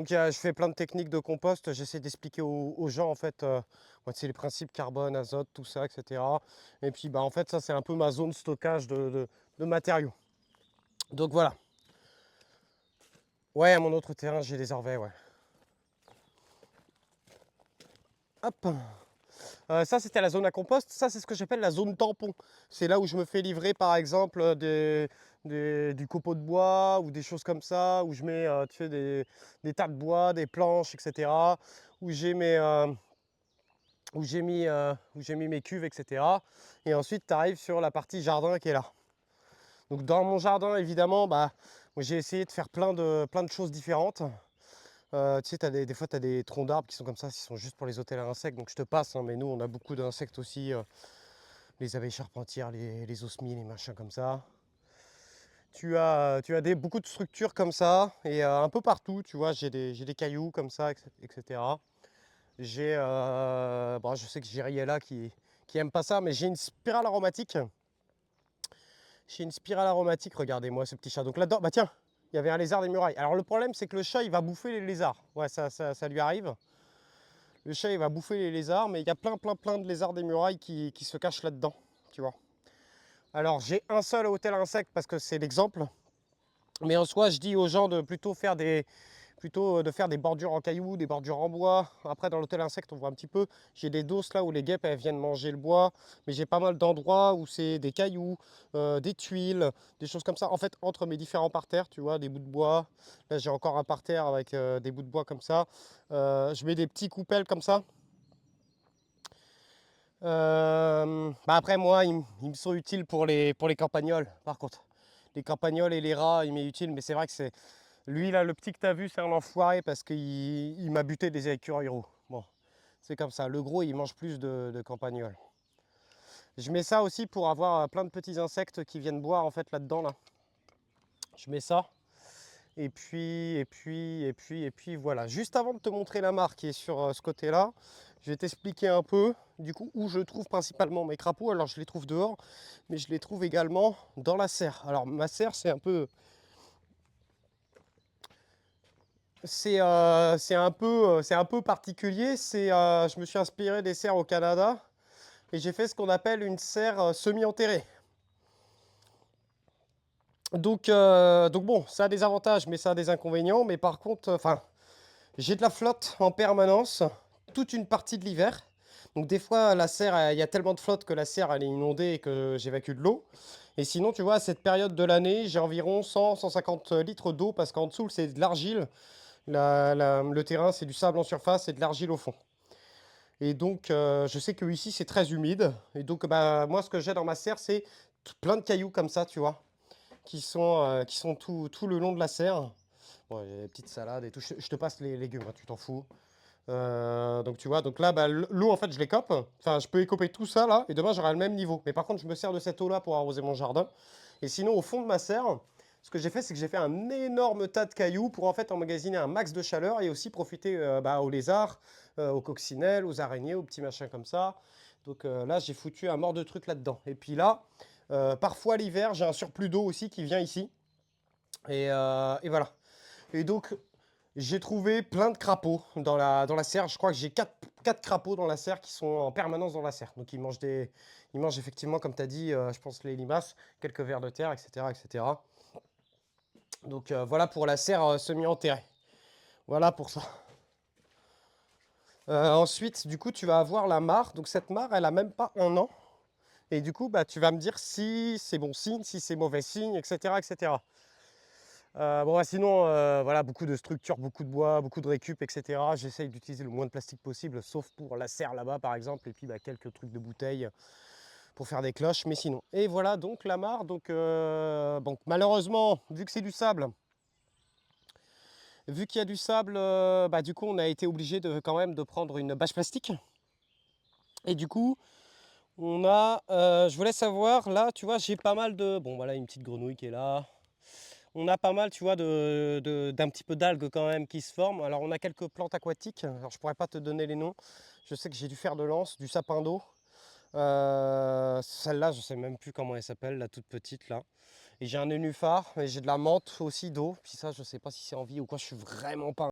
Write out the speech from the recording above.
Donc je fais plein de techniques de compost, j'essaie d'expliquer aux gens en fait, c'est les principes carbone, azote, tout ça, et cetera. Et puis bah en fait ça c'est un peu ma zone stockage de matériaux. Donc voilà. Ouais, à mon autre terrain, j'ai des orvets, ouais. Hop. Ça, c'était la zone à compost. Ça, c'est ce que j'appelle la zone tampon. C'est là où je me fais livrer, par exemple, du copeau de bois ou des choses comme ça, où je mets tu sais, des tas de bois, des planches, etc. Où j'ai mes, où j'ai mis mes cuves, etc. Et ensuite, tu arrives sur la partie jardin qui est là. Donc, dans mon jardin, évidemment, bah, j'ai essayé de faire plein de choses différentes. Tu sais, des fois, tu as des troncs d'arbres qui sont comme ça, qui sont juste pour les hôtels à insectes. Donc, je te passe, hein, mais nous, on a beaucoup d'insectes aussi. Les abeilles charpentières, les osmies, les machins comme ça. Tu as beaucoup de structures comme ça, et un peu partout, tu vois, j'ai des cailloux comme ça, etc. Bon, je sais que j'ai Riella qui aime pas ça, mais j'ai une spirale aromatique. J'ai une spirale aromatique, regardez-moi ce petit chat. Donc là-dedans, bah tiens, il y avait un lézard des murailles. Alors le problème, c'est que le chat, il va bouffer les lézards. Ouais, ça lui arrive. Le chat, il va bouffer les lézards, mais il y a plein de lézards des murailles qui se cachent là-dedans, tu vois. Alors j'ai un seul hôtel insecte parce que c'est l'exemple, mais en soi je dis aux gens de plutôt faire de faire des bordures en cailloux, des bordures en bois. Après dans l'hôtel insecte on voit un petit peu, j'ai des doses là où les guêpes elles viennent manger le bois, mais j'ai pas mal d'endroits où c'est des cailloux, des tuiles, des choses comme ça. En fait entre mes différents parterres, tu vois, des bouts de bois. Là j'ai encore un parterre avec des bouts de bois comme ça. Je mets des petits coupelles comme ça. Bah après moi ils me sont utiles pour les campagnols par contre. Les campagnols et les rats ils m'est utile, mais c'est vrai que c'est. Lui là, le petit que t'as vu, c'est un enfoiré parce qu'il m'a buté des écureuils gros. Bon, c'est comme ça. Le gros il mange plus de campagnols. Je mets ça aussi pour avoir plein de petits insectes qui viennent boire en fait là-dedans là. Je mets ça. Et puis voilà. Juste avant de te montrer la mare qui est sur ce côté-là, je vais t'expliquer un peu du coup où je trouve principalement mes crapauds. Alors je les trouve dehors, mais je les trouve également dans la serre. Alors ma serre c'est un peu particulier. Je me suis inspiré des serres au Canada et j'ai fait ce qu'on appelle une serre semi-enterrée. Donc bon, ça a des avantages, mais ça a des inconvénients. Mais par contre, j'ai de la flotte en permanence, toute une partie de l'hiver. Donc des fois, la serre, il y a tellement de flotte que la serre, elle est inondée et que j'évacue de l'eau. Et sinon, tu vois, à cette période de l'année, j'ai environ 100-150 litres d'eau parce qu'en dessous, c'est de l'argile. Le terrain, c'est du sable en surface et de l'argile au fond. Et donc, je sais que ici, c'est très humide. Et donc, bah, moi, ce que j'ai dans ma serre, c'est plein de cailloux comme ça, tu vois, qui sont tout le long de la serre. Bon, il y a des petites salades et tout. Je te passe les légumes, hein, tu t'en fous. Donc tu vois, donc là, bah, l'eau en fait, je l'écope. Enfin, je peux écoper tout ça là, et demain j'aurai le même niveau. Mais par contre, je me sers de cette eau là pour arroser mon jardin. Et sinon, au fond de ma serre, ce que j'ai fait, c'est que j'ai fait un énorme tas de cailloux pour en fait emmagasiner un max de chaleur et aussi profiter bah, aux lézards, aux coccinelles, aux araignées, aux petits machins comme ça. Donc là, j'ai foutu un mort de trucs là-dedans. Et puis là, parfois l'hiver, j'ai un surplus d'eau aussi qui vient ici. Et voilà. Et donc, j'ai trouvé plein de crapauds dans la serre. Je crois que j'ai 4 crapauds dans la serre qui sont en permanence dans la serre. Donc ils mangent effectivement, comme tu as dit, je pense les limaces, quelques vers de terre, etc. etc. Donc voilà pour la serre semi-enterrée. Voilà pour ça. Ensuite, du coup, tu vas avoir la mare. Donc cette mare, elle a même pas un an. Et du coup, bah, tu vas me dire si c'est bon signe, si c'est mauvais signe, etc. etc. Bon, bah, sinon, voilà, beaucoup de structures, beaucoup de bois, beaucoup de récup, etc. J'essaye d'utiliser le moins de plastique possible, sauf pour la serre là-bas, par exemple, et puis bah, quelques trucs de bouteilles pour faire des cloches, mais sinon. Et voilà donc la mare. Donc malheureusement, vu que c'est du sable, vu qu'il y a du sable, bah, du coup, on a été obligé quand même de prendre une bâche plastique. Et du coup, je voulais savoir, là, tu vois, j'ai pas mal de. Bon, voilà, une petite grenouille qui est là. On a pas mal, tu vois, d'un petit peu d'algues quand même qui se forment. Alors, on a quelques plantes aquatiques. Alors, je pourrais pas te donner les noms. Je sais que j'ai du fer de lance, du sapin d'eau. Celle-là, je sais même plus comment elle s'appelle, la toute petite là. Et j'ai un nénuphar et j'ai de la menthe aussi d'eau. Puis ça, je sais pas si c'est en vie ou quoi. Je suis vraiment pas